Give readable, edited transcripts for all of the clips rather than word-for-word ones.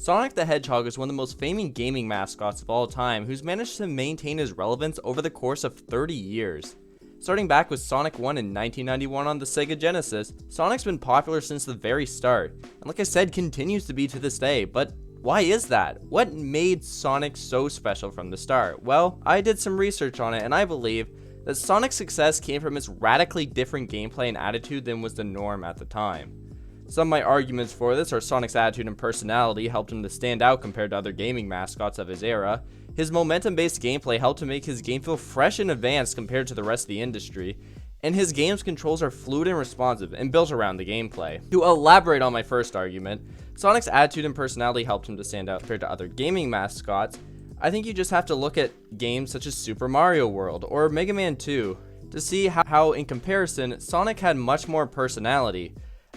Sonic the Hedgehog is one of the most famous gaming mascots of all time, who's managed to maintain his relevance over the course of 30 years. Starting back with Sonic 1 in 1991 on the Sega Genesis, Sonic's been popular since the very start, and like I said, continues to be to this day. But why is that? What made Sonic so special from the start? Well, I did some research on it, and I believe that Sonic's success came from its radically different gameplay and attitude than was the norm at the time. Some of my arguments for this are Sonic's attitude and personality helped him to stand out compared to other gaming mascots of his era. His momentum-based gameplay helped to make his game feel fresh and advanced compared to the rest of the industry. And his game's controls are fluid and responsive and built around the gameplay. To elaborate on my first argument, Sonic's attitude and personality helped him to stand out compared to other gaming mascots. I think you just have to look at games such as Super Mario World or Mega Man 2 to see how in comparison, Sonic had much more personality.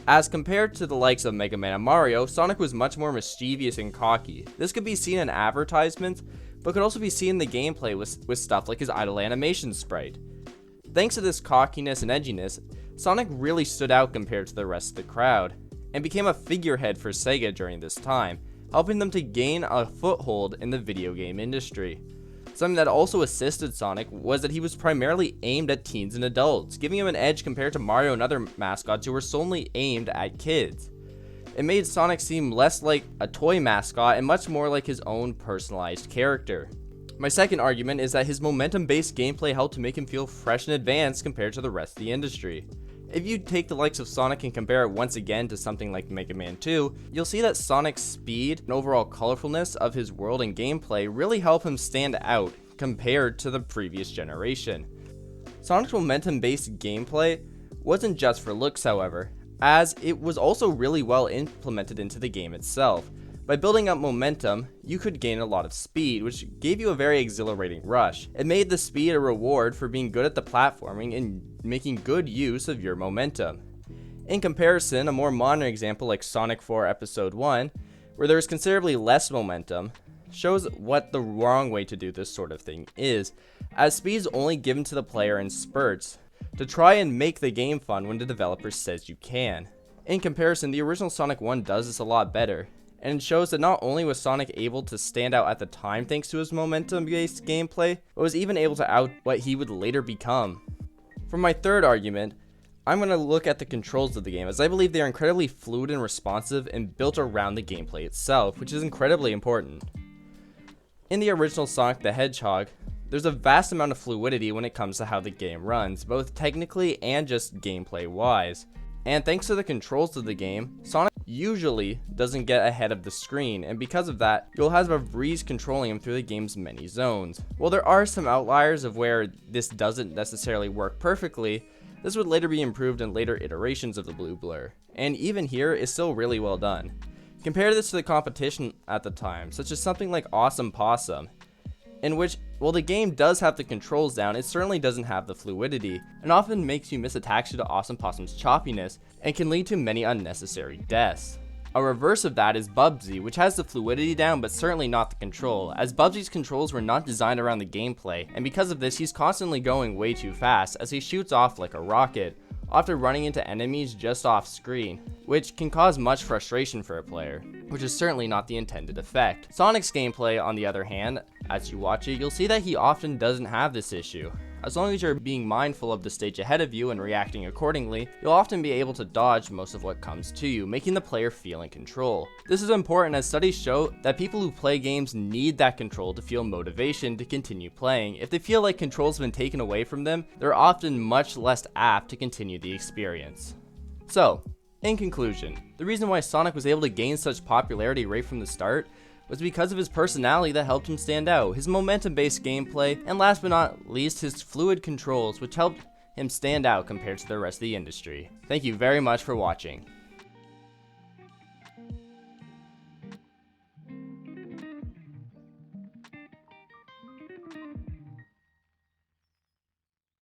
As compared to the likes of Mega Man and Mario, Sonic was much more mischievous and cocky. This could be seen in advertisements, but could also be seen in the gameplay with stuff like his idle animation sprite. Thanks to this cockiness and edginess, Sonic really stood out compared to the rest of the crowd, and became a figurehead for Sega during this time, helping them to gain a foothold in the video game industry. Something that also assisted Sonic was that he was primarily aimed at teens and adults, giving him an edge compared to Mario and other mascots who were solely aimed at kids. It made Sonic seem less like a toy mascot and much more like his own personalized character. My second argument is that his momentum-based gameplay helped to make him feel fresh and advanced compared to the rest of the industry. If you take the likes of Sonic and compare it once again to something like Mega Man 2, you'll see that Sonic's speed and overall colorfulness of his world and gameplay really help him stand out compared to the previous generation. Sonic's momentum-based gameplay wasn't just for looks, however, as it was also really well implemented into the game itself. By building up momentum, you could gain a lot of speed, which gave you a very exhilarating rush. It made the speed a reward for being good at the platforming and making good use of your momentum. In comparison, a more modern example like Sonic 4 Episode 1, where there is considerably less momentum, shows what the wrong way to do this sort of thing is, as speed is only given to the player in spurts, to try and make the game fun when the developer says you can. In comparison, the original Sonic 1 does this a lot better, and it shows that not only was Sonic able to stand out at the time thanks to his momentum-based gameplay, but was even able to out what he would later become. For my third argument, I'm going to look at the controls of the game, as I believe they are incredibly fluid and responsive and built around the gameplay itself, which is incredibly important. In the original Sonic the Hedgehog, there's a vast amount of fluidity when it comes to how the game runs, both technically and just gameplay-wise. And thanks to the controls of the game, Sonic usually doesn't get ahead of the screen, and because of that, you'll have a breeze controlling him through the game's many zones. While there are some outliers of where this doesn't necessarily work perfectly, this would later be improved in later iterations of the Blue Blur, and even here is still really well done. Compare this to the competition at the time, such as something like Awesome Possum, in which, while the game does have the controls down, it certainly doesn't have the fluidity, and often makes you miss attacks due to Awesome Possum's choppiness, and can lead to many unnecessary deaths. A reverse of that is Bubsy, which has the fluidity down but certainly not the control, as Bubsy's controls were not designed around the gameplay, and because of this he's constantly going way too fast as he shoots off like a rocket, often running into enemies just off screen, which can cause much frustration for a player, which is certainly not the intended effect. Sonic's gameplay, on the other hand, as you watch it, you'll see that he often doesn't have this issue. As long as you're being mindful of the stage ahead of you and reacting accordingly, you'll often be able to dodge most of what comes to you, making the player feel in control. This is important as studies show that people who play games need that control to feel motivation to continue playing. If they feel like control's been taken away from them, they're often much less apt to continue the experience. So, in conclusion, the reason why Sonic was able to gain such popularity right from the start was because of his personality that helped him stand out, his momentum-based gameplay, and last but not least, his fluid controls, which helped him stand out compared to the rest of the industry. Thank you very much for watching.